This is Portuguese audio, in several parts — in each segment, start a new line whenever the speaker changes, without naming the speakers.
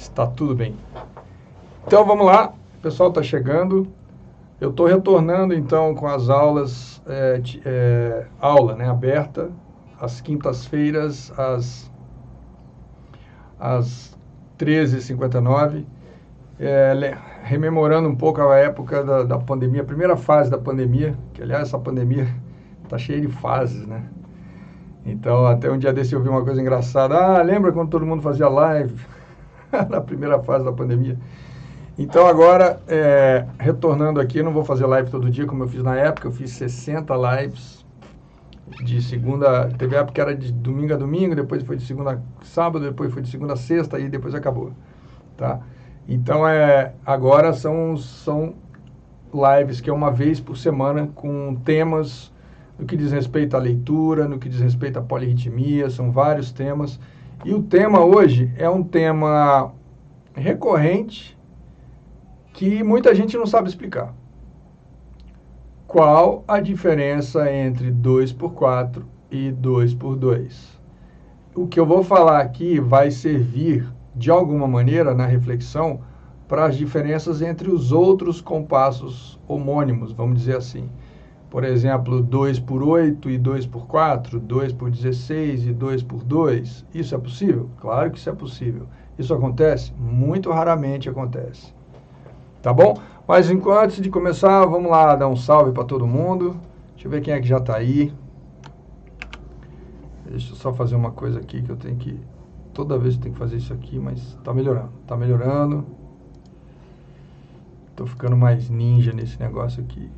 Está tudo bem. Então vamos lá, o pessoal está chegando. Eu estou retornando então com as aulas, aula aberta, às quintas-feiras, às 13h59, rememorando um pouco a época da pandemia, a primeira fase da pandemia, que aliás essa pandemia está cheia de fases, né? Então até um dia desse eu vi uma coisa engraçada. Lembra quando todo mundo fazia live na primeira fase da pandemia? Então agora, retornando aqui, não vou fazer live todo dia como eu fiz na época, eu fiz 60 lives de segunda, teve época que era de domingo a domingo, depois foi de segunda a sábado, depois foi de segunda a sexta e depois acabou, tá? Então agora são lives que é uma vez por semana com temas no que diz respeito à leitura, no que diz respeito à polirritmia, são vários temas. E o tema hoje é um tema recorrente que muita gente não sabe explicar. Qual a diferença entre 2x4 e 2x2? O que eu vou falar aqui vai servir, de alguma maneira, na reflexão, para as diferenças entre os outros compassos homônimos, vamos dizer assim. Por exemplo, 2x8 e 2x4, 2x16 e 2x2. Isso é possível? Claro que isso é possível. Isso acontece? Muito raramente acontece. Tá bom? Mas antes de começar, vamos lá dar um salve para todo mundo. Deixa eu ver quem é que já está aí. Deixa eu só fazer uma coisa aqui que eu tenho que... Toda vez eu tenho que fazer isso aqui, mas está melhorando. Está melhorando. Estou ficando mais ninja nesse negócio aqui.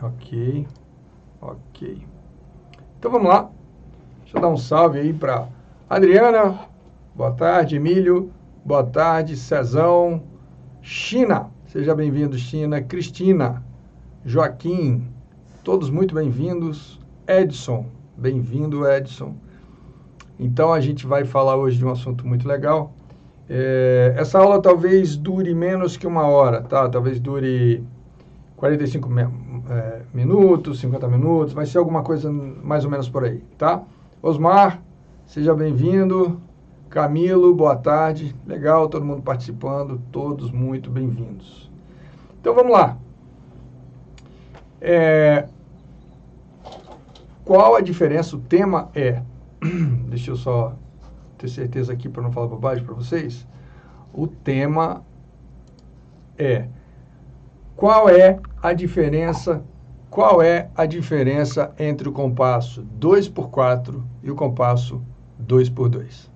Ok. Então vamos lá. Deixa eu dar um salve aí para Adriana. Boa tarde, Emílio. Boa tarde, Cezão. China, seja bem-vindo, China. Cristina, Joaquim, todos muito bem-vindos. Edson, bem-vindo, Edson. Então a gente vai falar hoje de um assunto muito legal. Essa aula talvez dure menos que 1 hora, tá? Talvez dure 45 minutos, 50 minutos, vai ser alguma coisa mais ou menos por aí, tá? Osmar, seja bem-vindo. Camilo, boa tarde. Legal, todo mundo participando, todos muito bem-vindos. Então vamos lá. Qual a diferença? O tema deixa eu só ter certeza aqui para não falar bobagem para vocês. O tema qual é a diferença entre o compasso 2x4 e o compasso 2x2?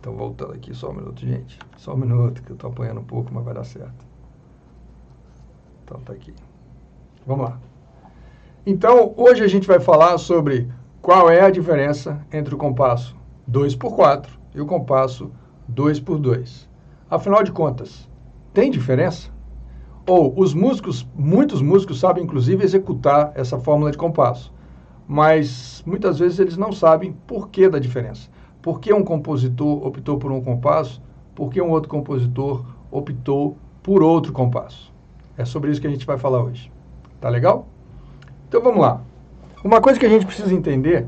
Então, voltando aqui, só um minuto, gente. Só um minuto, que eu estou apanhando um pouco, mas vai dar certo. Então, tá aqui. Vamos lá. Então, hoje a gente vai falar sobre qual é a diferença entre o compasso 2x4 e o compasso 2x2. Afinal de contas, tem diferença? Ou muitos músicos sabem, inclusive, executar essa fórmula de compasso, mas muitas vezes eles não sabem por que da diferença. Por que um compositor optou por um compasso? Por que um outro compositor optou por outro compasso? É sobre isso que a gente vai falar hoje. Tá legal? Então vamos lá. Uma coisa que a gente precisa entender,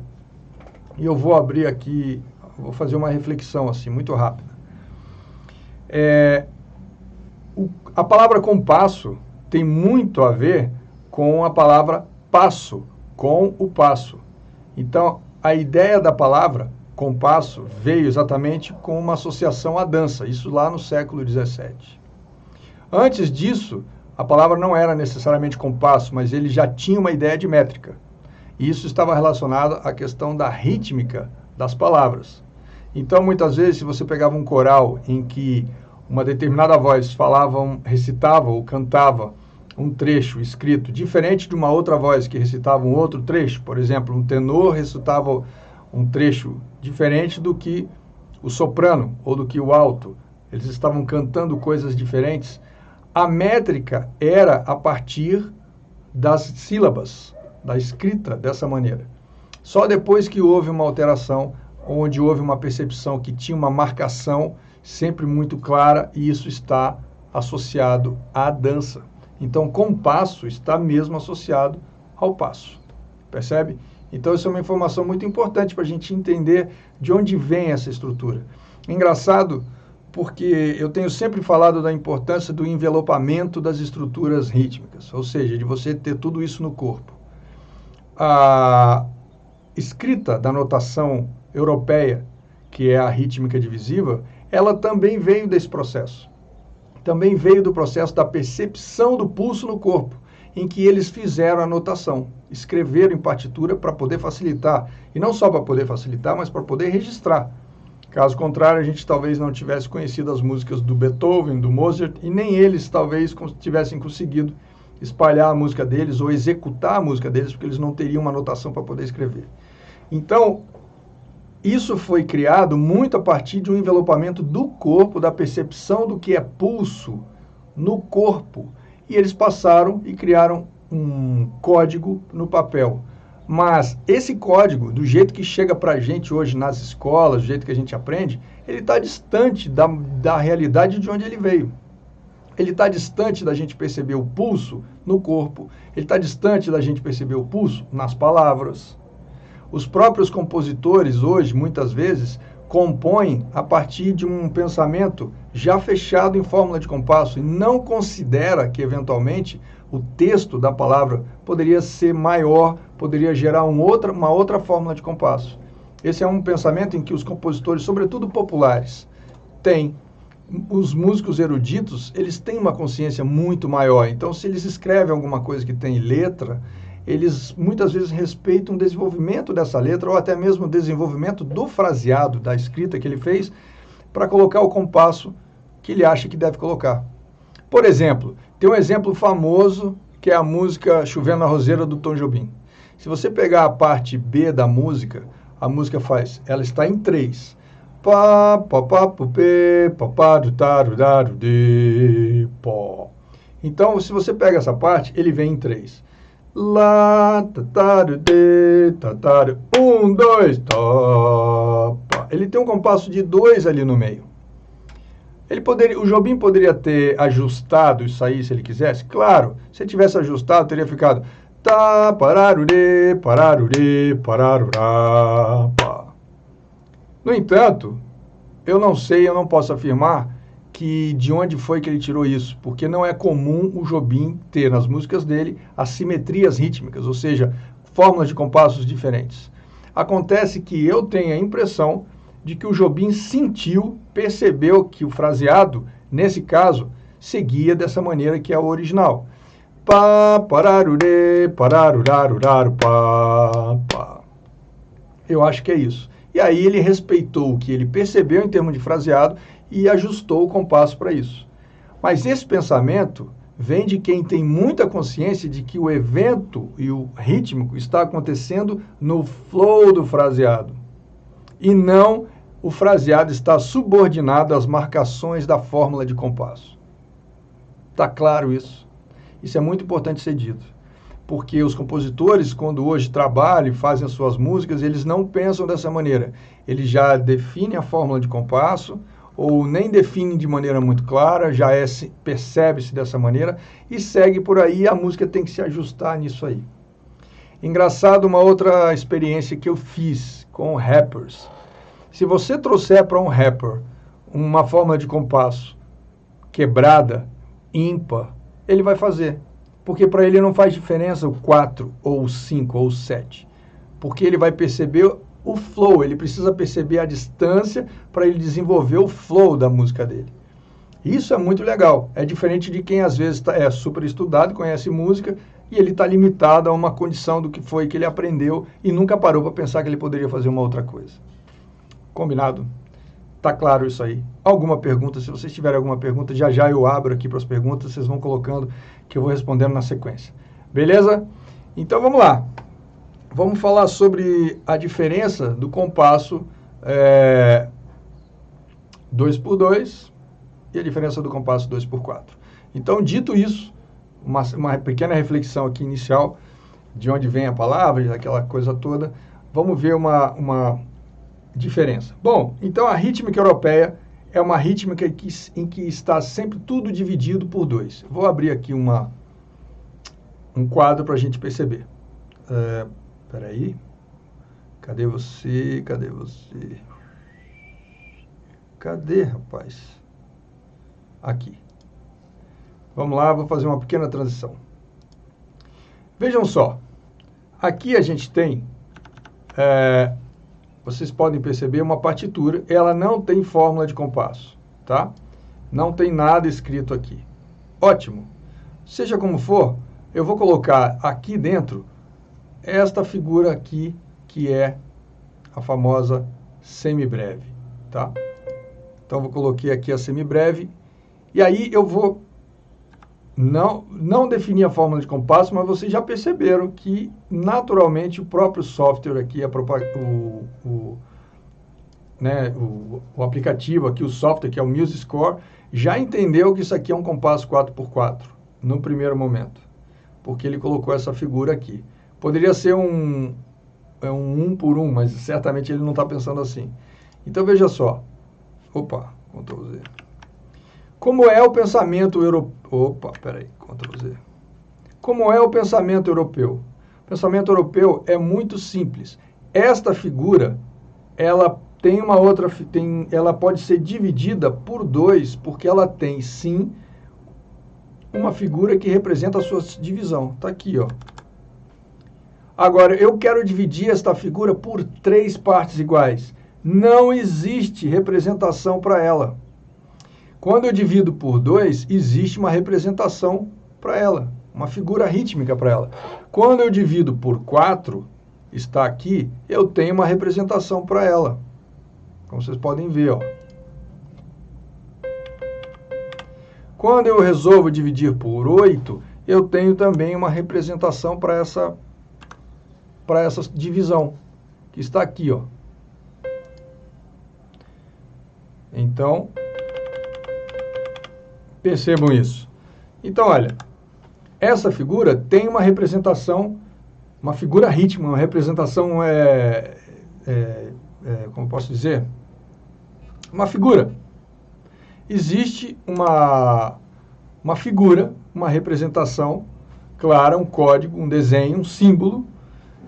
e eu vou abrir aqui, vou fazer uma reflexão assim, muito rápida. A palavra compasso tem muito a ver com a palavra passo, com o passo. Então, a ideia da palavra compasso veio exatamente com uma associação à dança, isso lá no século XVII. Antes disso, a palavra não era necessariamente compasso, mas ele já tinha uma ideia de métrica. E isso estava relacionado à questão da rítmica das palavras. Então, muitas vezes, se você pegava um coral em que uma determinada voz recitava ou cantava um trecho escrito diferente de uma outra voz que recitava um outro trecho, por exemplo, um tenor recitava um trecho diferente do que o soprano ou do que o alto. Eles estavam cantando coisas diferentes. A métrica era a partir das sílabas, da escrita dessa maneira. Só depois que houve uma alteração, onde houve uma percepção que tinha uma marcação sempre muito clara, e isso está associado à dança. Então, compasso está mesmo associado ao passo. Percebe? Então, isso é uma informação muito importante para a gente entender de onde vem essa estrutura. Engraçado, porque eu tenho sempre falado da importância do envelopamento das estruturas rítmicas, ou seja, de você ter tudo isso no corpo. A escrita da notação europeia, que é a rítmica divisiva, ela também veio desse processo. Também veio do processo da percepção do pulso no corpo, em que eles fizeram a notação, escreveram em partitura para poder facilitar, e não só para poder facilitar, mas para poder registrar. Caso contrário, a gente talvez não tivesse conhecido as músicas do Beethoven, do Mozart, e nem eles talvez tivessem conseguido espalhar a música deles ou executar a música deles, porque eles não teriam uma notação para poder escrever. Então, isso foi criado muito a partir de um envelopamento do corpo, da percepção do que é pulso no corpo. E eles passaram e criaram um código no papel. Mas esse código, do jeito que chega para a gente hoje nas escolas, do jeito que a gente aprende, ele está distante da realidade de onde ele veio. Ele está distante da gente perceber o pulso no corpo, ele está distante da gente perceber o pulso nas palavras. Os próprios compositores hoje, muitas vezes, compõem a partir de um pensamento já fechado em fórmula de compasso e não considera que, eventualmente, o texto da palavra poderia ser maior, poderia gerar uma outra fórmula de compasso. Esse é um pensamento em que os compositores, sobretudo populares, têm. Os músicos eruditos, eles têm uma consciência muito maior. Então, se eles escrevem alguma coisa que tem letra, eles muitas vezes respeitam o desenvolvimento dessa letra ou até mesmo o desenvolvimento do fraseado, da escrita que ele fez, para colocar o compasso que ele acha que deve colocar. Por exemplo, tem um exemplo famoso que é a música Chovendo na Roseira do Tom Jobim. Se você pegar a parte B da música, a música ela está em 3. Pá, pá, pá, pé, pá, pá, do taru, daru, de, pó. Então, se você pega essa parte, ele vem em 3. Lá, tataru, de, tataru, 1, 2, tá. Ele tem um compasso de 2 ali no meio. O Jobim poderia ter ajustado isso aí se ele quisesse? Claro, se ele tivesse ajustado, teria ficado tá, pararurê, pararurê, pararurá, pá. No entanto, eu não sei, eu não posso afirmar que de onde foi que ele tirou isso, porque não é comum o Jobim ter nas músicas dele assimetrias rítmicas, ou seja, fórmulas de compassos diferentes. Acontece que eu tenho a impressão de que o Jobim percebeu que o fraseado, nesse caso, seguia dessa maneira que é o original. Pá, pararurê, pararuraruraru, pá, pá. Eu acho que é isso. E aí ele respeitou o que ele percebeu em termos de fraseado e ajustou o compasso para isso. Mas esse pensamento vem de quem tem muita consciência de que o evento e o rítmico está acontecendo no flow do fraseado. E não o fraseado está subordinado às marcações da fórmula de compasso. Está claro isso? Isso é muito importante ser dito. Porque os compositores, quando hoje trabalham e fazem as suas músicas, eles não pensam dessa maneira. Eles já definem a fórmula de compasso, ou nem definem de maneira muito clara, percebe-se dessa maneira, e segue por aí, a música tem que se ajustar nisso aí. Engraçado, uma outra experiência que eu fiz com rappers. Se você trouxer para um rapper uma fórmula de compasso quebrada, ímpar, ele vai fazer. Porque para ele não faz diferença o 4, ou o 5, ou o 7. Porque ele vai perceber o flow, ele precisa perceber a distância para ele desenvolver o flow da música dele. Isso é muito legal. É diferente de quem às vezes é super estudado, conhece música, e ele está limitado a uma condição do que foi que ele aprendeu e nunca parou para pensar que ele poderia fazer uma outra coisa. Combinado? Tá claro isso aí? Alguma pergunta? Se vocês tiverem alguma pergunta, já eu abro aqui para as perguntas, vocês vão colocando que eu vou respondendo na sequência. Beleza? Então vamos lá. Vamos falar sobre a diferença do compasso 2x2 e a diferença do compasso 2x4. Então, dito isso, uma pequena reflexão aqui inicial de onde vem a palavra, aquela coisa toda, vamos ver uma diferença. Bom, então a rítmica europeia é uma rítmica em que está sempre tudo dividido por 2. Vou abrir aqui um quadro para a gente perceber. Espera aí. Cadê você? Cadê você? Cadê, rapaz? Aqui. Vamos lá, vou fazer uma pequena transição. Vejam só. Aqui a gente tem, vocês podem perceber, uma partitura. Ela não tem fórmula de compasso, tá? Não tem nada escrito aqui. Ótimo. Seja como for, eu vou colocar aqui dentro esta figura aqui, que é a famosa semibreve, tá? Então, eu coloquei aqui a semibreve, e aí eu vou não definir a fórmula de compasso, mas vocês já perceberam que, naturalmente, o próprio software aqui, o aplicativo aqui, o software, que é o MuseScore, já entendeu que isso aqui é um compasso 4x4, no primeiro momento, porque ele colocou essa figura aqui. Poderia ser um 1x1, mas certamente ele não está pensando assim. Então, veja só. Opa, Ctrl Z. Como é o pensamento europeu? Opa, peraí, Ctrl Z. Como é o pensamento europeu? O pensamento europeu é muito simples. Esta figura, ela tem uma outra, ela pode ser dividida por 2, porque ela tem, sim, uma figura que representa a sua divisão. Está aqui, ó. Agora, eu quero dividir esta figura por 3 partes iguais. Não existe representação para ela. Quando eu divido por 2, existe uma representação para ela, uma figura rítmica para ela. Quando eu divido por 4, está aqui, eu tenho uma representação para ela. Como vocês podem ver, ó. Quando eu resolvo dividir por 8, eu tenho também uma representação para essa divisão, que está aqui, ó. Então, percebam isso. Então, olha, essa figura tem uma representação, uma figura rítmica, uma representação, como posso dizer? Uma figura. Existe uma figura, uma representação clara, um código, um desenho, um símbolo,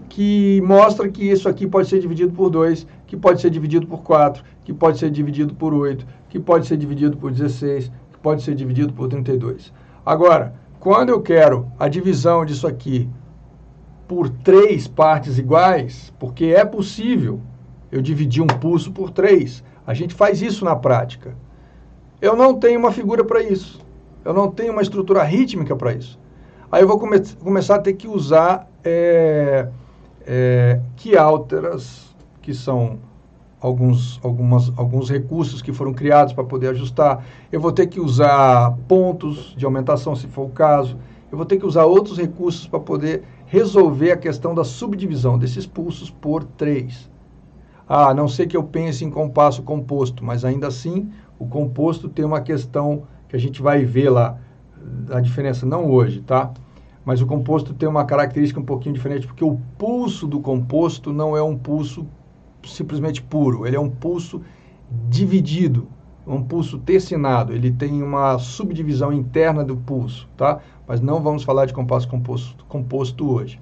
que mostra que isso aqui pode ser dividido por 2, que pode ser dividido por 4, que pode ser dividido por 8, que pode ser dividido por 16, que pode ser dividido por 32. Agora, quando eu quero a divisão disso aqui por 3 partes iguais, porque é possível eu dividir um pulso por 3, a gente faz isso na prática. Eu não tenho uma figura para isso. Eu não tenho uma estrutura rítmica para isso. Aí eu vou começar a ter que usar Quialteras, que são alguns recursos que foram criados para poder ajustar. Eu vou ter que usar pontos de aumentação, se for o caso. Eu vou ter que usar outros recursos para poder resolver a questão da subdivisão desses pulsos por 3. A não ser que eu pense em compasso composto, mas ainda assim o composto tem uma questão que a gente vai ver lá, a diferença não hoje, tá? Mas o composto tem uma característica um pouquinho diferente, porque o pulso do composto não é um pulso simplesmente puro, ele é um pulso dividido, um pulso tercinado, ele tem uma subdivisão interna do pulso, tá? Mas não vamos falar de compasso composto hoje.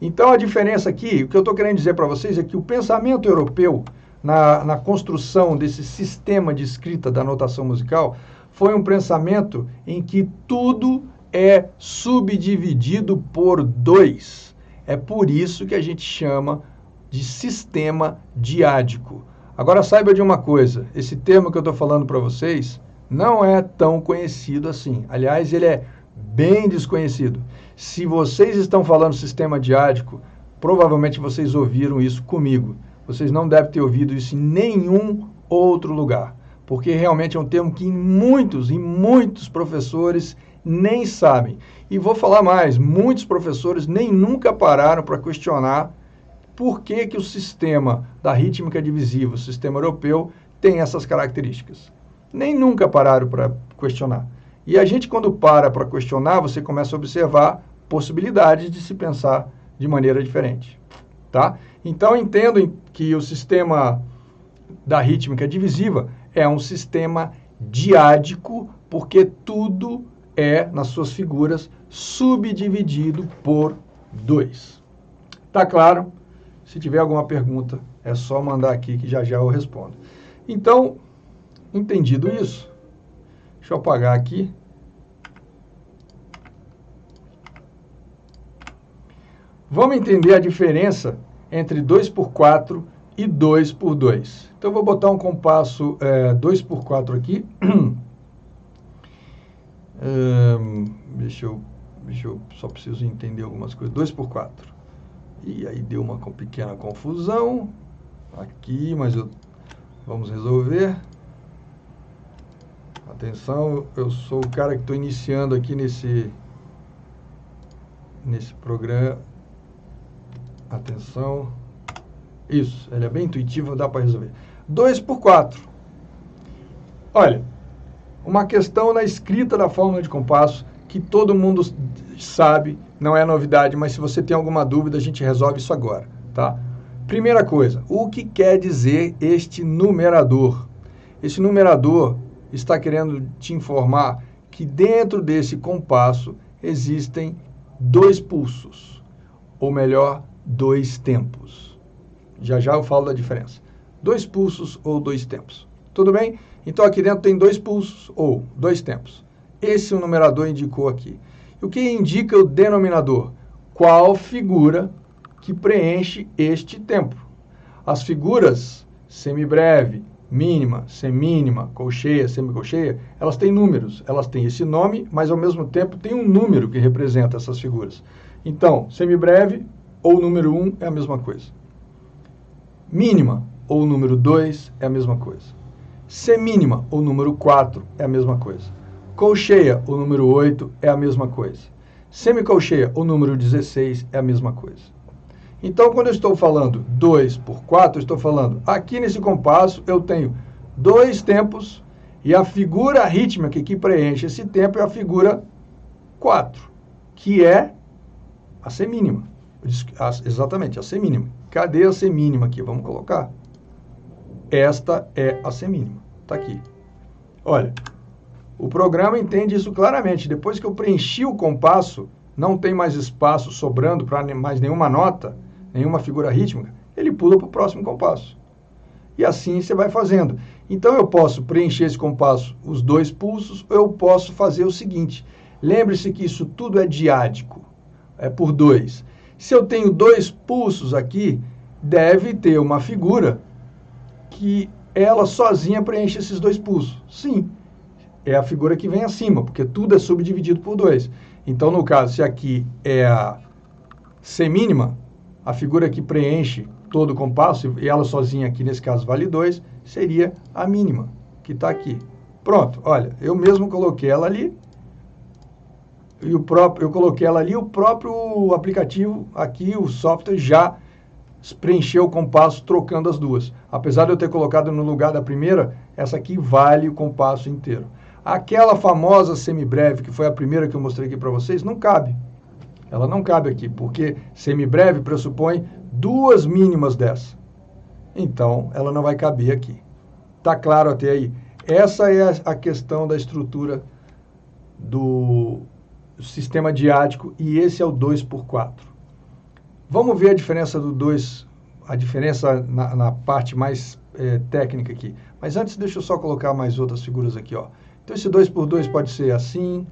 Então, a diferença aqui, o que eu estou querendo dizer para vocês é que o pensamento europeu, na construção desse sistema de escrita da notação musical, foi um pensamento em que tudo é subdividido por 2. É por isso que a gente chama de sistema diádico. Agora, saiba de uma coisa, esse termo que eu estou falando para vocês não é tão conhecido assim. Aliás, ele é bem desconhecido. Se vocês estão falando sistema diádico, provavelmente vocês ouviram isso comigo. Vocês não devem ter ouvido isso em nenhum outro lugar, porque realmente é um termo que muitos professores nem sabem. E vou falar mais, muitos professores nem nunca pararam para questionar por que o sistema da rítmica divisiva, o sistema europeu, tem essas características. Nem nunca pararam para questionar. E a gente, quando para questionar, você começa a observar possibilidades de se pensar de maneira diferente, tá? Então, entendo que o sistema da rítmica divisiva é um sistema diádico, porque tudo é, nas suas figuras, subdividido por 2. Tá claro? Se tiver alguma pergunta, é só mandar aqui que já eu respondo. Então, entendido isso, deixa eu apagar aqui. Vamos entender a diferença entre 2x4 e 2x2. Então, eu vou botar um compasso 2x4 aqui. Deixa eu só preciso entender algumas coisas. 2x4. E aí deu uma pequena confusão aqui, mas vamos resolver. Atenção, eu sou o cara que estou iniciando aqui nesse programa. Atenção. Isso, ele é bem intuitivo, dá para resolver. 2x4. Olha, uma questão na escrita da fórmula de compasso que todo mundo sabe, não é novidade, mas se você tem alguma dúvida, a gente resolve isso agora, tá? Primeira coisa, o que quer dizer este numerador? Esse numerador está querendo te informar que dentro desse compasso existem 2 pulsos, ou melhor, 2 tempos. Já eu falo da diferença. 2 pulsos ou 2 tempos. Tudo bem? Então aqui dentro tem 2 pulsos ou 2 tempos. Esse o numerador indicou aqui. E o que indica o denominador? Qual figura que preenche este tempo? As figuras semibreve, mínima, semínima, colcheia, semicolcheia, elas têm números. Elas têm esse nome, mas ao mesmo tempo tem um número que representa essas figuras. Então, semibreve ou número 1 é a mesma coisa. Mínima ou número 2 é a mesma coisa. Semínima ou número 4 é a mesma coisa. Colcheia ou número 8 é a mesma coisa. Semicolcheia ou número 16 é a mesma coisa. Então, quando eu estou falando 2x4, eu estou falando, aqui nesse compasso eu tenho 2 tempos e a figura rítmica que preenche esse tempo é a figura 4, que é a semínima. Exatamente, a semínima. Cadê a semínima aqui? Vamos colocar. Esta é a semínima. Está aqui. Olha, o programa entende isso claramente. Depois que eu preenchi o compasso, não tem mais espaço sobrando para mais nenhuma nota, nenhuma figura rítmica, ele pula para o próximo compasso. E assim você vai fazendo. Então eu posso preencher esse compasso, os 2 pulsos, ou eu posso fazer o seguinte. Lembre-se que isso tudo é diádico, é por 2. Se eu tenho 2 pulsos aqui, deve ter uma figura que ela sozinha preenche esses 2 pulsos. Sim, é a figura que vem acima, porque tudo é subdividido por 2. Então, no caso, se aqui é a semínima, a figura que preenche todo o compasso, e ela sozinha aqui, nesse caso, vale 2, seria a mínima, que está aqui. Pronto, olha, eu mesmo coloquei ela ali, e eu coloquei ela ali, o próprio aplicativo aqui, o software, já preencheu o compasso trocando as duas. Apesar de eu ter colocado no lugar da primeira, essa aqui vale o compasso inteiro. Aquela famosa semibreve, que foi a primeira que eu mostrei aqui para vocês, não cabe. Ela não cabe aqui, porque semibreve pressupõe 2 mínimas dessa. Então, ela não vai caber aqui. Tá claro até aí? Essa é a questão da estrutura do sistema diádico, e esse é o 2x4. Vamos ver a diferença do 2, a diferença na parte mais técnica aqui. Mas antes, deixa eu só colocar mais outras figuras aqui, ó. Então, esse 2x2 pode ser assim.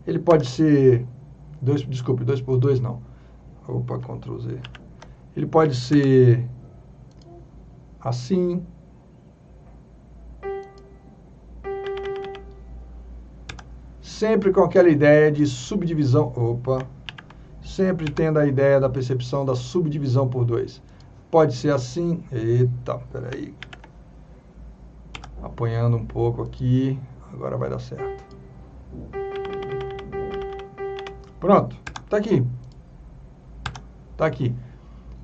Ele pode ser... Desculpe, 2x2 não. Opa, Ctrl Z. Ele pode ser assim. Sempre com aquela ideia de subdivisão. Opa. Sempre tendo a ideia da percepção da subdivisão por 2. Pode ser assim. Eita, peraí. Apanhando um pouco aqui. Agora vai dar certo. Pronto. Tá aqui. Tá aqui.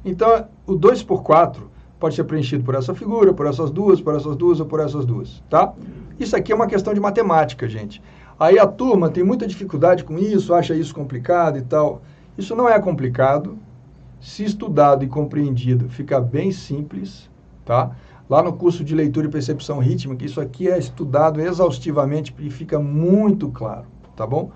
Então, o 2x4 pode ser preenchido por essa figura, por essas duas ou por essas duas, tá? Isso aqui é uma questão de matemática, gente. Aí a turma tem muita dificuldade com isso, acha isso complicado e tal. Isso não é complicado. Se estudado e compreendido, fica bem simples, tá? Lá no curso de leitura e percepção rítmica, isso aqui é estudado exaustivamente e fica muito claro, tá bom?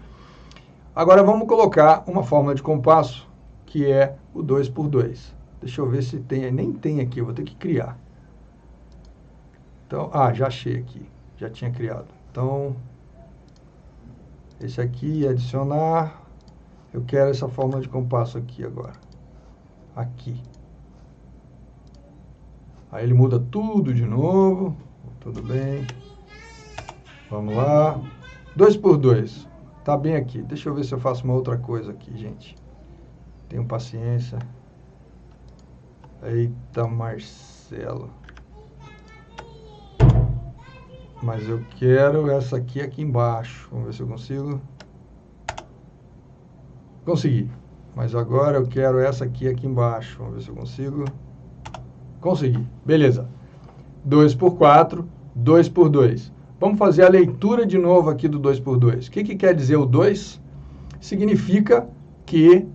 Agora vamos colocar uma fórmula de compasso que é o 2 por 2. Deixa eu ver se tem, nem tem aqui, eu vou ter que criar. Então, já achei aqui, já tinha criado. Então, esse aqui, adicionar, eu quero essa fórmula de compasso aqui agora. Aqui. Aí ele muda tudo de novo, tudo bem. Vamos lá. 2 por 2, tá bem aqui. Deixa eu ver se eu faço uma outra coisa aqui, gente. Tenham paciência. Eita, Marcelo. Mas eu quero essa aqui embaixo. Vamos ver se eu consigo. Consegui. Mas agora eu quero essa aqui embaixo. Vamos ver se eu consigo. Consegui. Beleza. 2 por 4, 2 por 2. Vamos fazer a leitura de novo aqui do 2 por 2. O que quer dizer o 2? Significa que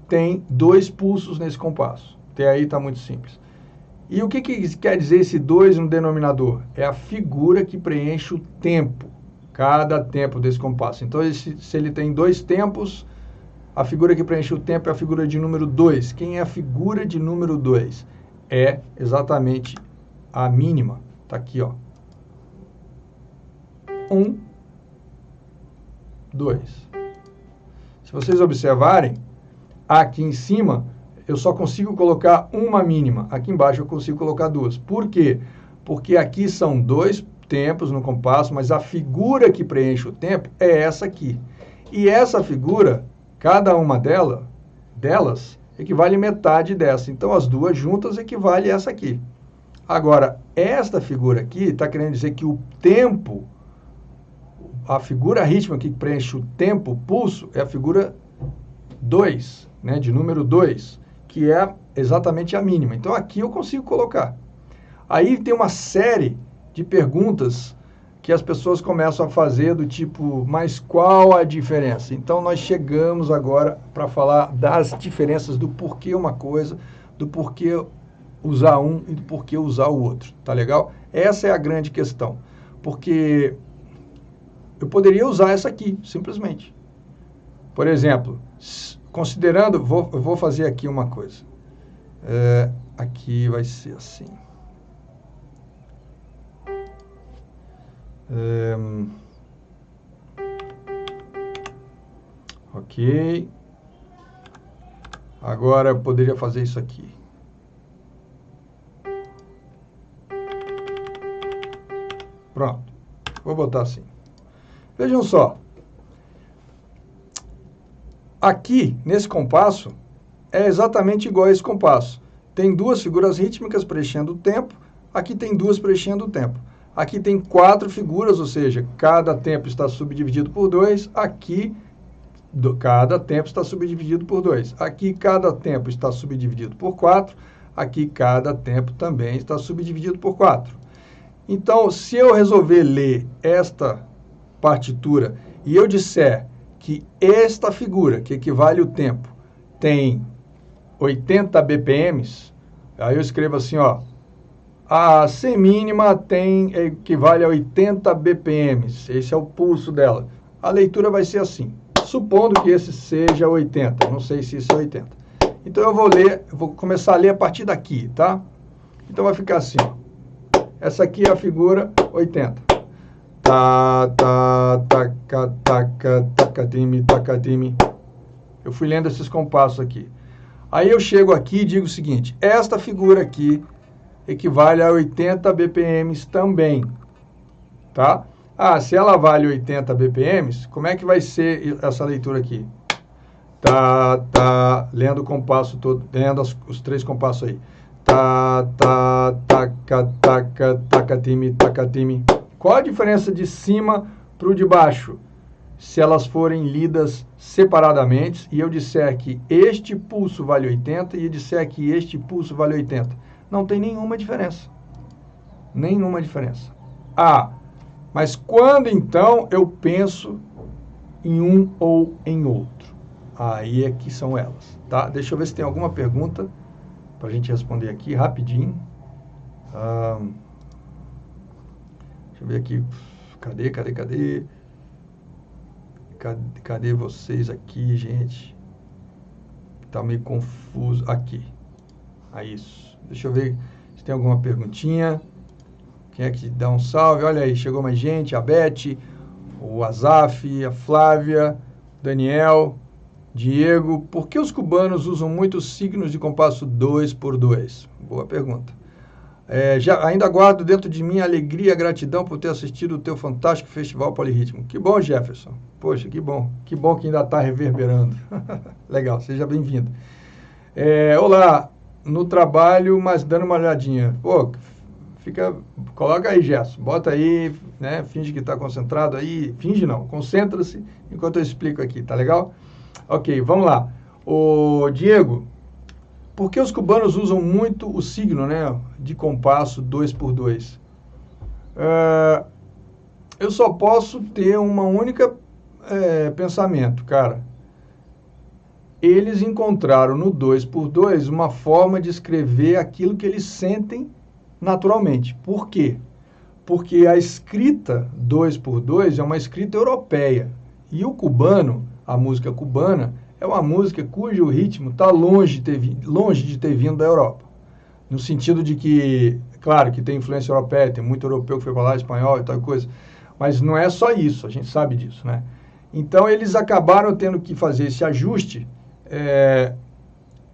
tem 2 pulsos nesse compasso. Até aí está muito simples. E o que quer dizer esse 2 no denominador? É a figura que preenche o tempo, cada tempo desse compasso. Então, se ele tem 2 tempos, a figura que preenche o tempo é a figura de número 2. Quem é a figura de número 2? É exatamente a mínima. Está aqui, ó. 1, 2. Se vocês observarem, aqui em cima eu só consigo colocar uma mínima. Aqui embaixo eu consigo colocar 2. Por quê? Porque aqui são 2 tempos no compasso, mas a figura que preenche o tempo é essa aqui. E essa figura, cada uma delas equivale metade dessa. Então, as duas juntas equivale a essa aqui. Agora, esta figura aqui está querendo dizer que o tempo, a figura rítmica que preenche o tempo, o pulso, é a figura 2, né, de número 2, que é exatamente a mínima. Então, aqui eu consigo colocar. Aí tem uma série de perguntas que as pessoas começam a fazer do tipo, mas qual a diferença? Então, nós chegamos agora para falar das diferenças do porquê uma coisa, do porquê usar um e do porquê usar o outro. Tá legal? Essa é a grande questão. Porque eu poderia usar essa aqui, simplesmente. Por exemplo, considerando, eu vou fazer aqui uma coisa. Aqui vai ser assim. Ok. Agora eu poderia fazer isso aqui. Pronto. Vou botar assim. Vejam só. Aqui, nesse compasso, é exatamente igual a esse compasso. Tem 2 figuras rítmicas preenchendo o tempo. Aqui tem 2 preenchendo o tempo. Aqui tem 4 figuras, ou seja, cada tempo está subdividido por 2. Aqui, cada tempo está subdividido por 2. Aqui, cada tempo está subdividido por 4. Aqui, cada tempo também está subdividido por 4. Então, se eu resolver ler esta partitura e eu disser que esta figura, que equivale ao tempo, tem 80 BPMs, aí eu escrevo assim, ó, a C mínima equivale a 80 BPMs, esse é o pulso dela. A leitura vai ser assim, supondo que esse seja 80, não sei se isso é 80. Então eu vou começar a ler a partir daqui, tá? Então vai ficar assim, ó. Essa aqui é a figura 80. Tacatime. Eu fui lendo esses compassos aqui. Aí eu chego aqui e digo o seguinte, esta figura aqui equivale a 80 BPMs também, tá? Se ela vale 80 BPMs, como é que vai ser essa leitura aqui? Lendo o compasso todo, lendo os 3 compassos aí. Tacatime. Qual a diferença de cima para o de baixo? Se elas forem lidas separadamente e eu disser que este pulso vale 80 e eu disser que este pulso vale 80. Não tem nenhuma diferença. Nenhuma diferença. Mas quando então eu penso em um ou em outro? Aí é que são elas, tá? Deixa eu ver se tem alguma pergunta para a gente responder aqui rapidinho. Deixa eu ver aqui. Cadê vocês aqui, gente? tá meio confuso aqui. Aí, isso. Deixa eu ver se tem alguma perguntinha. Quem é que dá um salve? Olha aí, chegou mais gente, a Beth, o Azaf, a Flávia, Daniel, Diego. Por que os cubanos usam muitos signos de compasso 2x2? Boa pergunta. Ainda guardo dentro de mim a alegria e a gratidão por ter assistido o teu fantástico festival Polirritmo. Que bom, Jefferson. Poxa, que bom. Que bom que ainda está reverberando. Legal, seja bem-vindo. Olá, no trabalho, mas dando uma olhadinha. Pô, coloca aí, Gerson. Bota aí, né? Finge que está concentrado aí. Finge não, concentra-se enquanto eu explico aqui, tá legal? Ok, vamos lá. Ô, Diego, por que os cubanos usam muito o signo, né, de compasso 2x2? Eu só posso ter uma única pensamento, cara. Eles encontraram no 2x2 uma forma de escrever aquilo que eles sentem naturalmente. Por quê? Porque a escrita 2x2 é uma escrita europeia. E o cubano, a música cubana, é uma música cujo ritmo está longe de ter vindo da Europa. No sentido de que, claro, que tem influência europeia, tem muito europeu que foi falar espanhol e tal coisa, mas não é só isso, a gente sabe disso, né? Então, eles acabaram tendo que fazer esse ajuste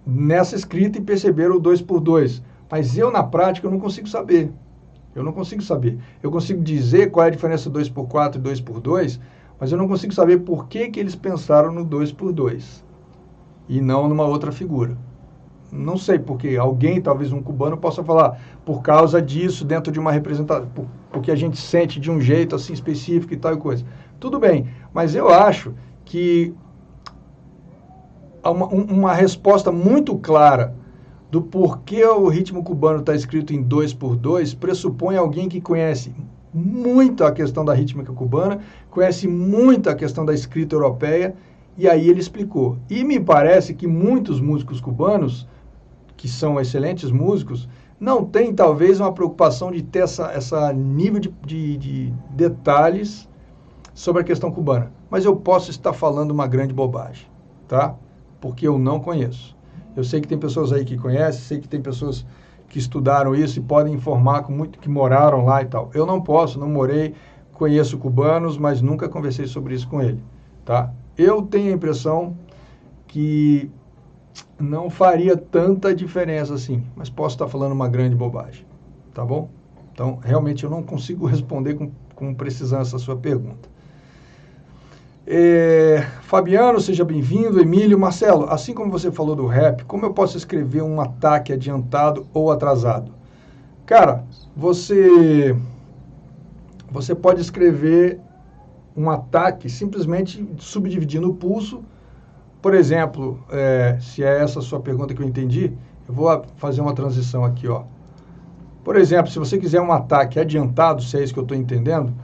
nessa escrita e perceberam o 2x2. Mas eu, na prática, eu não consigo saber. Eu não consigo saber. Eu consigo dizer qual é a diferença 2x4 e 2x2, mas eu não consigo saber por que eles pensaram no 2x2 e não numa outra figura. Não sei porque alguém, talvez um cubano, possa falar por causa disso dentro de uma representação, porque a gente sente de um jeito assim específico e tal e coisa. Tudo bem, mas eu acho que uma resposta muito clara do porquê o ritmo cubano está escrito em 2x2 pressupõe alguém que conhece muito a questão da rítmica cubana, conhece muito a questão da escrita europeia, e aí ele explicou. E me parece que muitos músicos cubanos, que são excelentes músicos, não têm talvez uma preocupação de ter essa nível de detalhes sobre a questão cubana. Mas eu posso estar falando uma grande bobagem, tá? Porque eu não conheço. Eu sei que tem pessoas aí que conhecem, sei que tem pessoas que estudaram isso e podem informar com muito que moraram lá e tal. Eu não posso, não morei, conheço cubanos, mas nunca conversei sobre isso com ele, tá? Eu tenho a impressão que não faria tanta diferença assim, mas posso estar falando uma grande bobagem, tá bom? Então, realmente eu não consigo responder com precisão essa sua pergunta. Fabiano, seja bem-vindo. Emílio, Marcelo, assim como você falou do rap, como eu posso escrever um ataque adiantado ou atrasado? Cara, você pode escrever um ataque simplesmente subdividindo o pulso. Por exemplo, se é essa a sua pergunta que eu entendi, eu vou fazer uma transição aqui, ó. Por exemplo, se você quiser um ataque adiantado, se é isso que eu estou entendendo,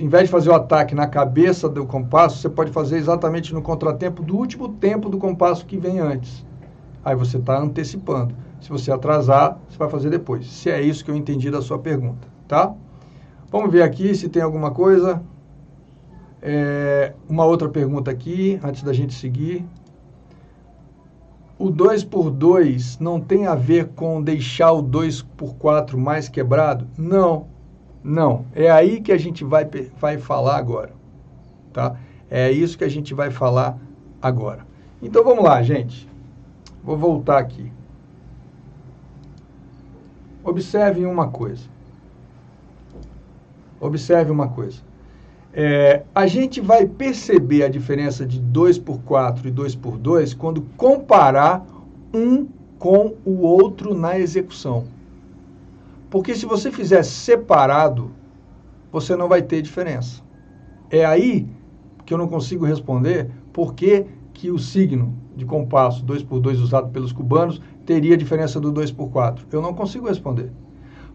em vez de fazer o ataque na cabeça do compasso, você pode fazer exatamente no contratempo do último tempo do compasso que vem antes. Aí você está antecipando. Se você atrasar, você vai fazer depois. Se é isso que eu entendi da sua pergunta, tá? Vamos ver aqui se tem alguma coisa. Uma outra pergunta aqui, antes da gente seguir. O 2x2 não tem a ver com deixar o 2x4 mais quebrado? Não. Não, é aí que a gente vai falar agora, tá? É isso que a gente vai falar agora. Então, vamos lá, gente. Vou voltar aqui. Observem uma coisa. Observe uma coisa. A gente vai perceber a diferença de 2x4 e 2x2 quando comparar um com o outro na execução. Porque se você fizer separado, você não vai ter diferença. É aí que eu não consigo responder por que o signo de compasso 2x2 usado pelos cubanos teria diferença do 2x4. Eu não consigo responder.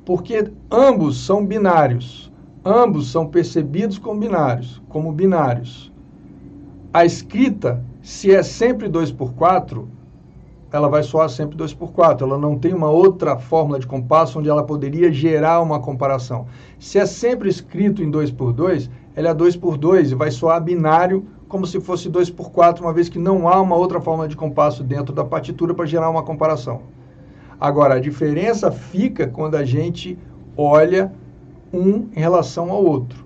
Porque ambos são binários. Ambos são percebidos como binários. A escrita, se é sempre 2x4, ela vai soar sempre 2x4, ela não tem uma outra fórmula de compasso onde ela poderia gerar uma comparação. Se é sempre escrito em 2x2, ela é 2x2 e vai soar binário como se fosse 2/4, uma vez que não há uma outra forma de compasso dentro da partitura para gerar uma comparação. Agora, a diferença fica quando a gente olha um em relação ao outro.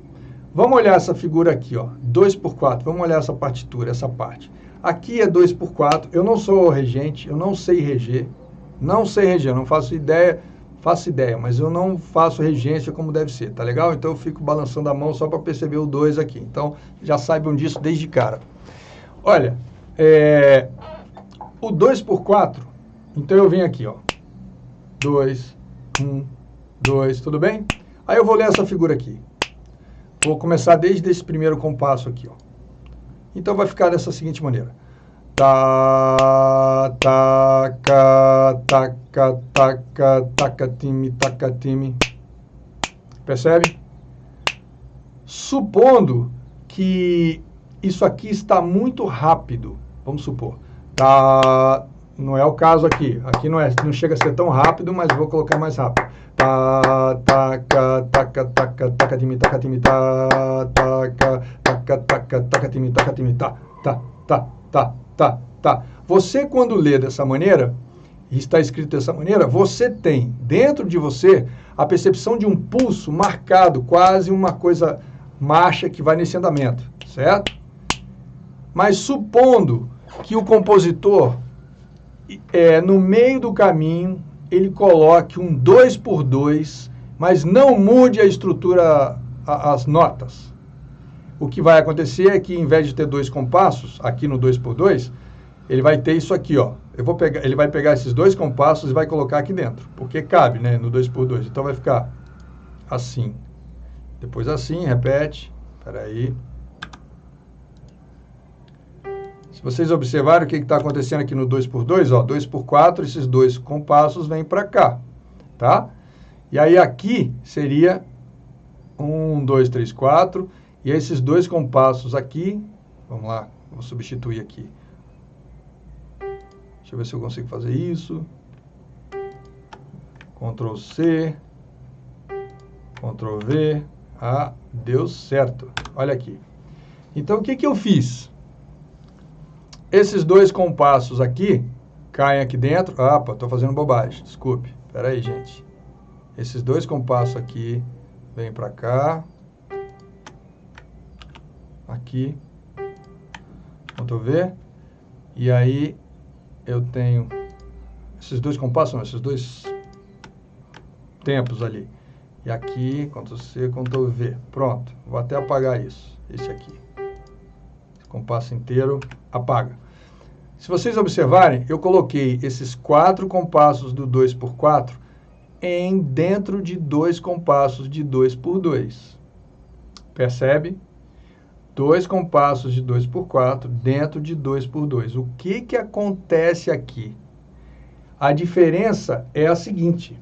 Vamos olhar essa figura aqui, ó, 2/4. Vamos olhar essa partitura, essa parte. Aqui é 2/4. Eu não sou regente, eu não sei reger. Não sei reger, não faço ideia, mas eu não faço regência como deve ser, tá legal? Então eu fico balançando a mão só para perceber o 2 aqui. Então já saibam disso desde cara. Olha, o 2/4, então eu venho aqui, ó. 2, 1, 2, tudo bem? Aí eu vou ler essa figura aqui. Vou começar desde esse primeiro compasso aqui, ó. Então vai ficar dessa seguinte maneira. Ta, taca, taca, taca, taca-time, taca-time. Percebe? Supondo que isso aqui está muito rápido, vamos supor. Tá, não é o caso aqui. Aqui não chega a ser tão rápido, mas vou colocar mais rápido. Ta, taca, taca, taca, taca-time, taca-time, ta, taca, taca, taca, taca-time, taca-time, tá, tá, tá, tá. Tá. Você, quando lê dessa maneira, e está escrito dessa maneira, você tem dentro de você a percepção de um pulso marcado, quase uma coisa marcha que vai nesse andamento, certo? Mas supondo que o compositor, no meio do caminho, ele coloque um 2/2, mas não mude a estrutura, as notas. O que vai acontecer é que, em vez de ter 2 compassos, aqui no 2/2, ele vai ter isso aqui, ó. Ele vai pegar esses 2 compassos e vai colocar aqui dentro, porque cabe, né, no 2/2. Então vai ficar assim. Depois assim, repete. Espera aí. Se vocês observarem o que está acontecendo aqui no 2/2, ó, 2/4, esses 2 compassos vêm para cá, tá? E aí aqui seria 1, 2, 3, 4, e esses 2 compassos aqui, vamos lá, vou substituir aqui. Deixa eu ver se eu consigo fazer isso. Ctrl C, Ctrl V. Ah, deu certo. Olha aqui. Então, o que eu fiz? Esses 2 compassos aqui caem aqui dentro. Opa, estou fazendo bobagem. Desculpe. Espera aí, gente. Esses 2 compassos aqui vêm para cá. Aqui. Ctrl V. E aí eu tenho esses 2 compassos, não, esses 2 tempos ali. E aqui, Ctrl C, Ctrl V. Pronto. Vou até apagar isso. Esse aqui. Esse compasso inteiro apaga. Se vocês observarem, eu coloquei esses 4 compassos do 2/4 dentro de 2 compassos de 2/2. Percebe? 2 compassos de 2/4 dentro de 2/2. O que acontece aqui? A diferença é a seguinte.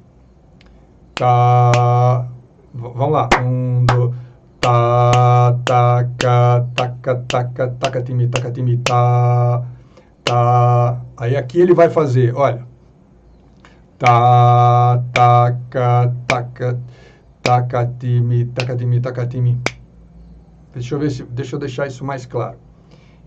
Tá, vamos lá. 1, 2, tá, taca, taca, taca, taca-time, taca-time, tá, tá. Aí aqui ele vai fazer, olha. Tá, taca, taca, taca-time, taca-time, taca-time. Deixa eu deixar isso mais claro.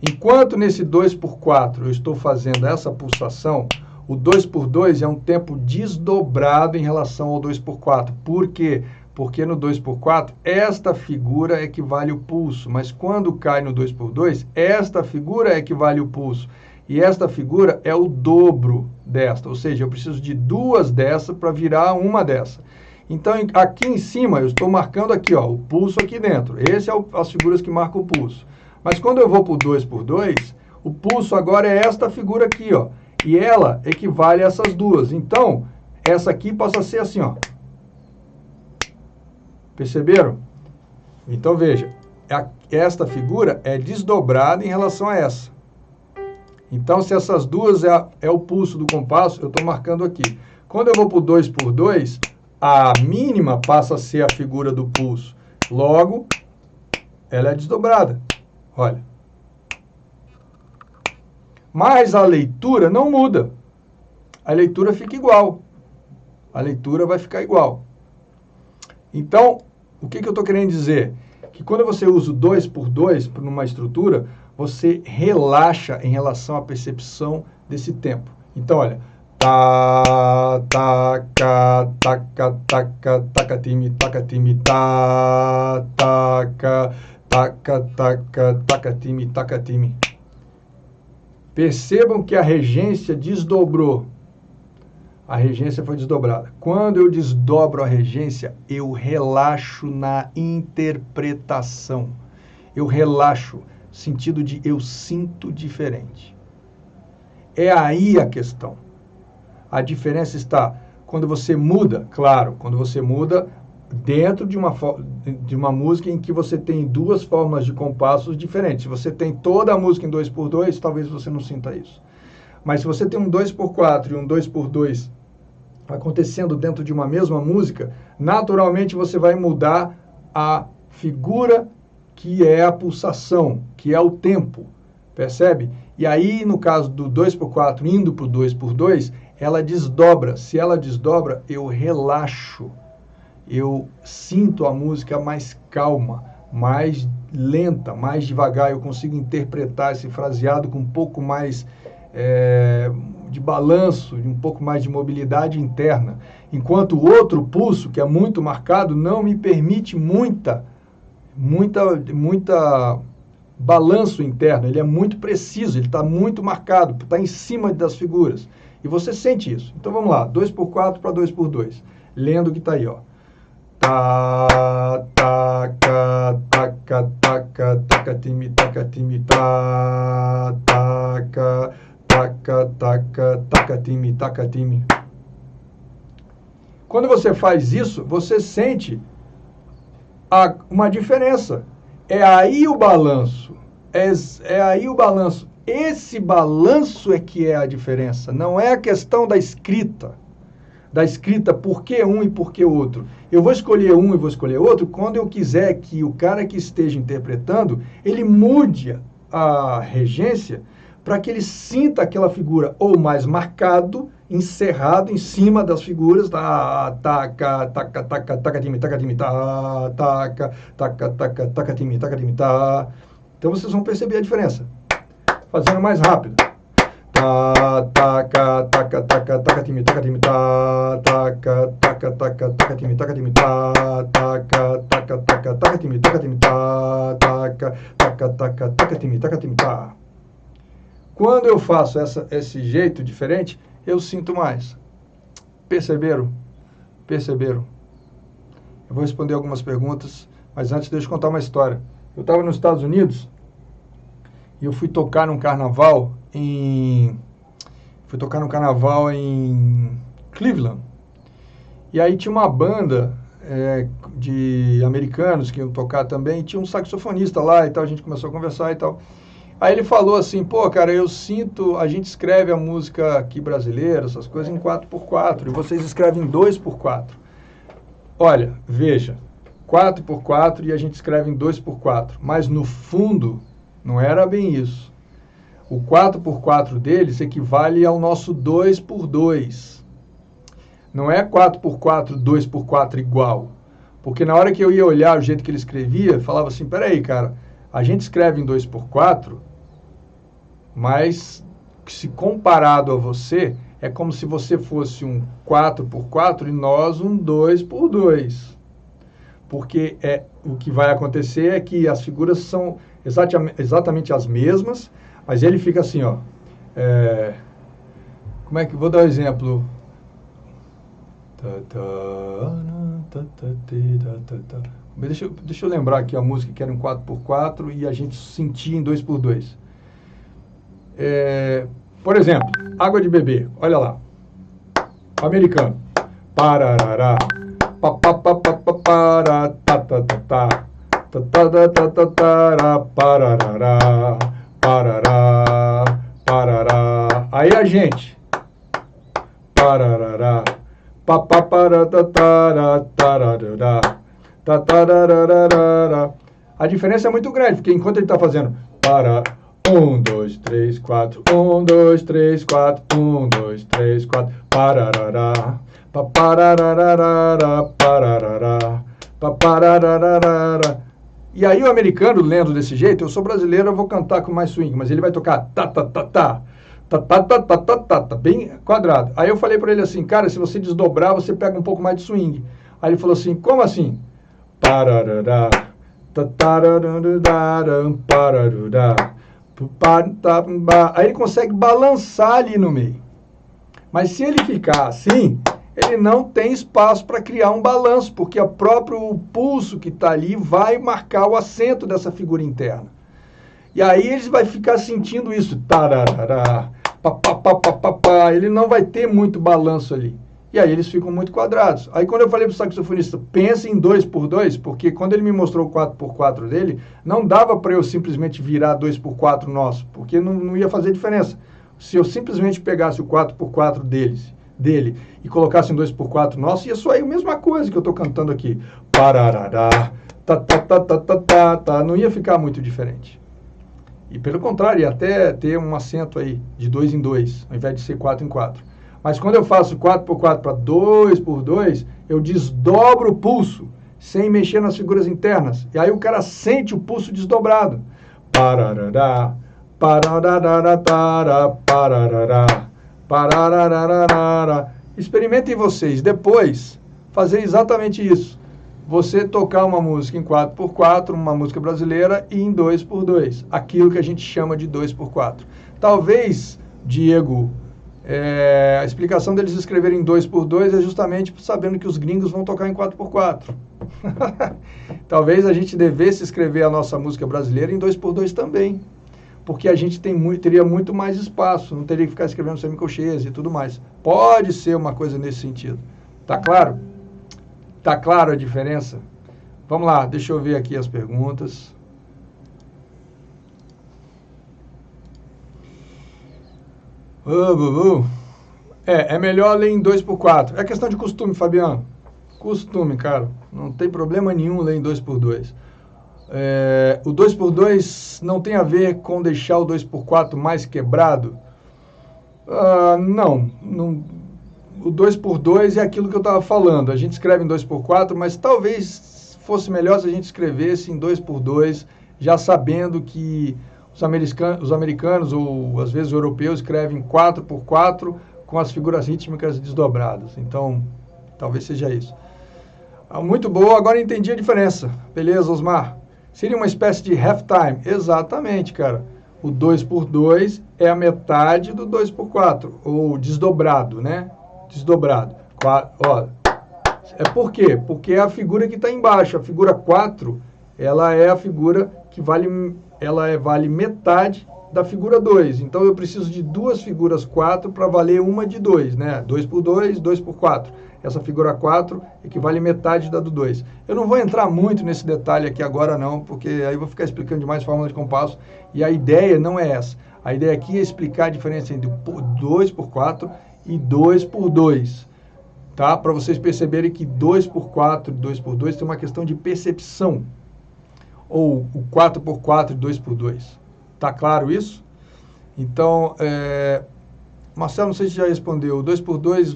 Enquanto nesse 2/4 eu estou fazendo essa pulsação, o 2/2 é um tempo desdobrado em relação ao 2/4. Por quê? Porque no 2/4 esta figura equivale ao pulso, mas quando cai no 2/2, esta figura equivale ao pulso. E esta figura é o dobro desta, ou seja, eu preciso de 2 dessas para virar uma dessa. Então, aqui em cima, eu estou marcando aqui, ó, o pulso aqui dentro. Esse é as figuras que marcam o pulso. Mas quando eu vou para o 2/2, o pulso agora é esta figura aqui, ó. E ela equivale a essas duas. Então, essa aqui passa a ser assim, ó. Perceberam? Então, veja. Esta figura é desdobrada em relação a essa. Então, se essas duas é o pulso do compasso, eu estou marcando aqui. Quando eu vou para o 2/2... a mínima passa a ser a figura do pulso. Logo, ela é desdobrada. Olha. Mas a leitura não muda. A leitura fica igual. A leitura vai ficar igual. Então, o que eu estou querendo dizer? Que quando você usa o 2/2 numa estrutura, você relaxa em relação à percepção desse tempo. Então, olha, tá, taca, taca, taca, taca, time, tá, taca, taca, taca, taca, time. Percebam que a regência desdobrou. A regência foi desdobrada. Quando eu desdobro a regência, eu relaxo na interpretação. Eu relaxo, sentido de eu sinto diferente. É aí a questão. A diferença está quando você muda, claro, quando você muda dentro de uma música em que você tem duas formas de compassos diferentes. Se você tem toda a música em 2x2, talvez você não sinta isso. Mas se você tem um 2x4 e um 2x2 acontecendo dentro de uma mesma música, naturalmente você vai mudar a figura que é a pulsação, que é o tempo, percebe? E aí, no caso do 2x4 indo para o 2x2, ela desdobra. Se ela desdobra, eu relaxo. Eu sinto a música mais calma, mais lenta, mais devagar. Eu consigo interpretar esse fraseado com um pouco mais de balanço, um pouco mais de mobilidade interna. Enquanto o outro pulso, que é muito marcado, não me permite muita balanço interno. Ele é muito preciso, ele está muito marcado, está em cima das figuras. E você sente isso. Então vamos lá, 2x4 para 2x2. Lendo o que está aí, ó. Tá, taca, taca, taca, taca, time, tá, taca, taca, taca, taca, time. Quando você faz isso, você sente uma diferença. É aí o balanço. É aí o balanço. Esse balanço é que é a diferença. Não é a questão da escrita. Da escrita, por que um e por que outro. Eu vou escolher um e vou escolher outro quando eu quiser que o cara que esteja interpretando, ele mude a regência para que ele sinta aquela figura ou mais marcado, encerrado em cima das figuras, taca, taca, taca, taca, time, taca, taca, taca, taca, taca, time, tá. Então vocês vão perceber a diferença. Fazendo mais rápido. Taca, taca, taca, taca, time, taca, taca, taca, taca, taca, time, taca, taca, taca, taca, taca, time, taca, taca, taca, taca, taca, time, taca. Quando eu faço esse jeito diferente, eu sinto mais. Perceberam? Perceberam? Eu vou responder algumas perguntas, mas antes deixa eu contar uma história. Eu estava nos Estados Unidos e eu fui tocar num carnaval em Cleveland. E aí tinha uma banda de americanos que iam tocar também, e tinha um saxofonista lá e tal, a gente começou a conversar e tal. Aí ele falou assim, pô, cara, eu sinto, a gente escreve a música aqui brasileira, essas coisas, em 4x4, e vocês escrevem em 2x4. Olha, veja, 4x4 e a gente escreve em 2x4, mas no fundo não era bem isso. O 4x4 deles equivale ao nosso 2x2. Não é 4x4, 2x4 igual. Porque na hora que eu ia olhar o jeito que ele escrevia, falava assim, peraí, cara, a gente escreve em 2x4, mas se comparado a você, é como se você fosse um 4x4 e nós um 2x2. Porque o que vai acontecer é que as figuras são exatamente as mesmas, mas ele fica assim, ó. Como é que... Vou dar um exemplo. Deixa eu lembrar aqui a música que era em 4x4 e a gente sentia em 2x2. Por exemplo, Água de Beber. Olha lá. Americano. Pararará. Papapapapara. Tatatata. Tatatatatara. Pararará. Parará. Parará. Aí a gente. Pararará. Papaparatara. Tararará. A diferença é muito grande, porque enquanto ele está fazendo para 1, 2, 3, 4, 1, 2, 3, 4, 1, 2, 3, 4, pararará, papararararara, pararará, papararararara. E aí o americano, lendo desse jeito, eu sou brasileiro, eu vou cantar com mais swing, mas ele vai tocar tá, tá, tá, tá. Tá, tá, tá, tá, tá, tá, tá, bem quadrado. Aí eu falei para ele assim, cara, se você desdobrar, você pega um pouco mais de swing. Aí ele falou assim, como assim? Pararará, aí ele consegue balançar ali no meio. Mas se ele ficar assim, ele não tem espaço para criar um balanço, porque o próprio pulso que está ali vai marcar o acento dessa figura interna. E aí ele vai ficar sentindo isso. Tararará, pá, ele não vai ter muito balanço ali. E aí eles ficam muito quadrados. Aí quando eu falei para o saxofonista, pense em 2x2, porque quando ele me mostrou o 4x4 dele, não dava para eu simplesmente virar 2x4 nosso, porque não ia fazer diferença. Se eu simplesmente pegasse o 4x4 dele e colocasse em 2x4 nosso, ia soar a mesma coisa que eu estou cantando aqui. Pararará, tá, não ia ficar muito diferente. E pelo contrário, ia até ter um acento aí de 2 em 2, ao invés de ser 4 em 4. Mas quando eu faço 4x4 para 2x2, eu desdobro o pulso, sem mexer nas figuras internas. E aí o cara sente o pulso desdobrado. Pararará, pararará, pararará, pararará. Experimentem vocês depois fazer exatamente isso. Você tocar uma música em 4x4, uma música brasileira, e em 2x2. Aquilo que a gente chama de 2x4. Talvez, Diego, a explicação deles escreverem em 2x2 é justamente sabendo que os gringos vão tocar em 4x4. Talvez a gente devesse escrever a nossa música brasileira em 2x2 também. Porque a gente teria muito mais espaço, não teria que ficar escrevendo semicolcheias e tudo mais. Pode ser uma coisa nesse sentido. Tá claro? Tá claro a diferença? Vamos lá, deixa eu ver aqui as perguntas. É melhor ler em 2x4. É questão de costume, Fabiano. Costume, cara. Não tem problema nenhum ler em 2x2. O 2x2 não tem a ver com deixar o 2x4 mais quebrado? Não. O 2x2 é aquilo que eu estava falando. A gente escreve em 2x4, mas talvez fosse melhor se a gente escrevesse em 2x2, já sabendo que os americanos ou às vezes os europeus escrevem 4x4 com as figuras rítmicas desdobradas. Então, talvez seja isso. Muito boa, agora entendi a diferença. Beleza, Osmar? Seria uma espécie de halftime. Exatamente, cara. O 2x2 é a metade do 2x4, ou desdobrado, né? Desdobrado. Por quê? Porque é a figura que está embaixo. A figura 4, ela é a figura que vale metade da figura 2. Então eu preciso de duas figuras 4 para valer uma de 2, né? 2x2, 2x4. Essa figura 4 equivale metade da do 2. Eu não vou entrar muito nesse detalhe aqui agora não, porque aí eu vou ficar explicando demais fórmula de compasso, e a ideia não é essa. A ideia aqui é explicar a diferença entre 2x4 e 2x2, tá? Para vocês perceberem que 2x4 e 2x2 tem uma questão de percepção, ou o 4x4 e 2x2. Tá claro isso? Então, Marcelo, não sei se já respondeu. O 2x2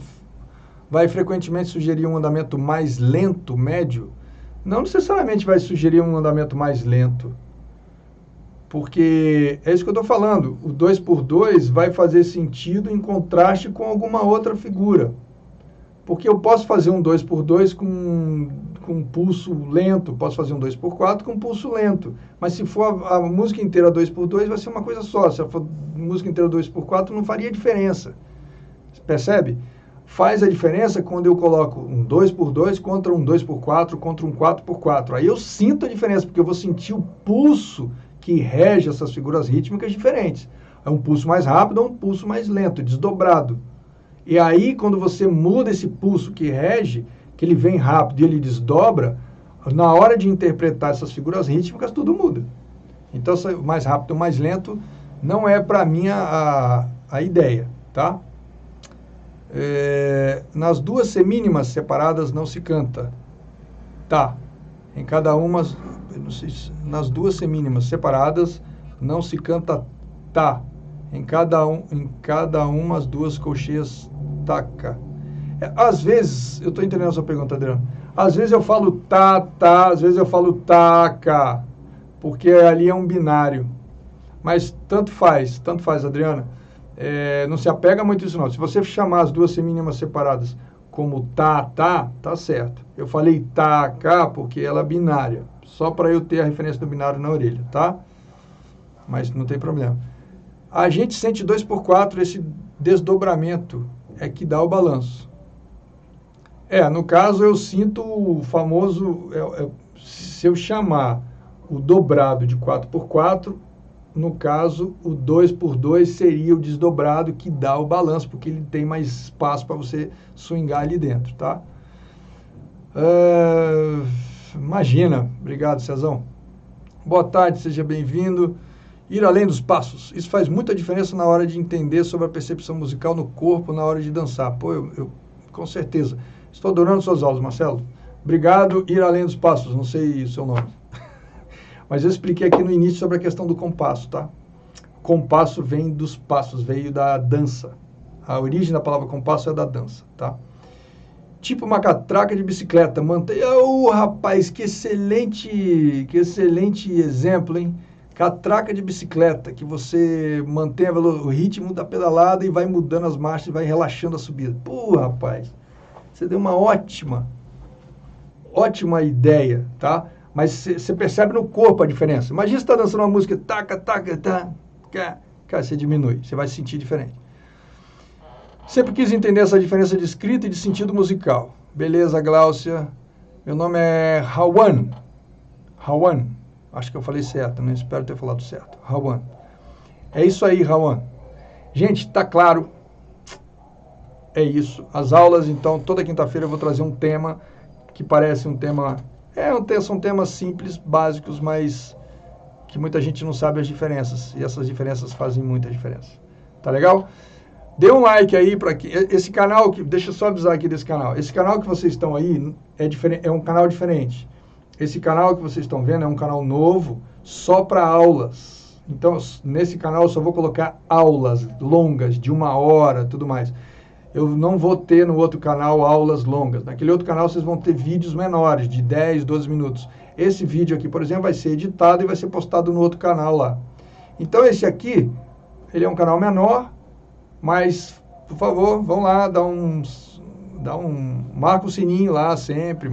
vai frequentemente sugerir um andamento mais lento, médio? Não necessariamente vai sugerir um andamento mais lento. Porque é isso que eu estou falando. O 2x2 vai fazer sentido em contraste com alguma outra figura. Porque eu posso fazer um 2x2 com pulso lento, posso fazer um 2x4 com pulso lento. Mas se for a música inteira 2x2, vai ser uma coisa só. Se for a música inteira 2x4, não faria diferença. Percebe? Faz a diferença quando eu coloco um 2x2 contra um 2x4 contra um 4x4. Aí eu sinto a diferença, porque eu vou sentir o pulso que rege essas figuras rítmicas diferentes. É um pulso mais rápido ou um pulso mais lento, desdobrado. E aí, quando você muda esse pulso que rege, que ele vem rápido e ele desdobra, na hora de interpretar essas figuras rítmicas, tudo muda. Então, mais rápido ou mais lento não é para mim a ideia, tá? Nas duas semínimas separadas não se canta. Tá. Em cada uma, não sei, nas duas semínimas separadas não se canta tá. Em cada uma as duas colcheias taca. Às vezes, eu estou entendendo a sua pergunta, Adriano. Às vezes eu falo tá, às vezes eu falo taca. porque ali é um binário. Mas tanto faz, Adriana. Não se apega muito a isso não. Se você chamar as duas semínimas separadas como tá certo. Eu falei tá, cá, porque ela é binária. Só para eu ter a referência do binário na orelha, tá? Mas não tem problema. A gente sente 2/4, esse desdobramento é que dá o balanço. No caso eu sinto o famoso, se eu chamar o dobrado de 4/4, no caso o 2/2 seria o desdobrado que dá o balanço, porque ele tem mais espaço para você swingar ali dentro, tá? Imagina, obrigado Cezão. Boa tarde, seja bem-vindo. Ir além dos passos, isso faz muita diferença na hora de entender sobre a percepção musical no corpo, na hora de dançar. Pô, eu com certeza. Estou adorando suas aulas, Marcelo. Obrigado, ir além dos passos, não sei o seu nome. Mas eu expliquei aqui no início sobre a questão do compasso, tá? Compasso vem dos passos, veio da dança. A origem da palavra compasso é da dança, tá? Tipo uma catraca de bicicleta, mantém... rapaz, que excelente exemplo, hein? Catraca de bicicleta, que você mantém o ritmo da pedalada e vai mudando as marchas e vai relaxando a subida. Rapaz, você deu uma ótima ideia, tá? Mas você percebe no corpo a diferença. Imagina você está dançando uma música, taca, cara, você diminui, você vai se sentir diferente. Sempre quis entender essa diferença de escrita e de sentido musical. Beleza, Gláucia. Meu nome é Rawan. Acho que eu falei certo, né? Espero ter falado certo. Rawan. É isso aí, Rawan. Gente, tá claro. É isso. As aulas, então, toda quinta-feira eu vou trazer um tema que parece um tema... são temas simples, básicos, mas que muita gente não sabe as diferenças. E essas diferenças fazem muita diferença. Tá legal? Dê um like aí para que esse canal, deixa eu só avisar aqui desse canal. Esse canal que vocês estão aí é um canal diferente. Esse canal que vocês estão vendo é um canal novo, só para aulas. Então, nesse canal eu só vou colocar aulas longas, de 1 hora, tudo mais. Eu não vou ter no outro canal aulas longas. Naquele outro canal vocês vão ter vídeos menores, de 10, 12 minutos. Esse vídeo aqui, por exemplo, vai ser editado e vai ser postado no outro canal lá. Então, esse aqui, ele é um canal menor, mas, por favor, vão lá, marca o sininho lá sempre,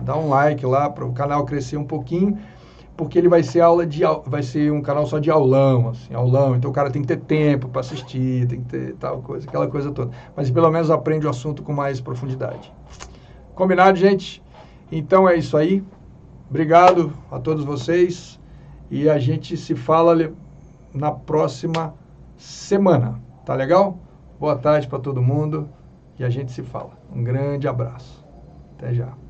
dá um like lá para o canal crescer um pouquinho, porque ele vai ser um canal só de aulão, assim, aulão. Então o cara tem que ter tempo para assistir, tem que ter tal coisa, aquela coisa toda. Mas pelo menos aprende o assunto com mais profundidade. Combinado, gente? Então é isso aí. Obrigado a todos vocês e a gente se fala na próxima semana. Tá legal? Boa tarde para todo mundo e a gente se fala. Um grande abraço. Até já.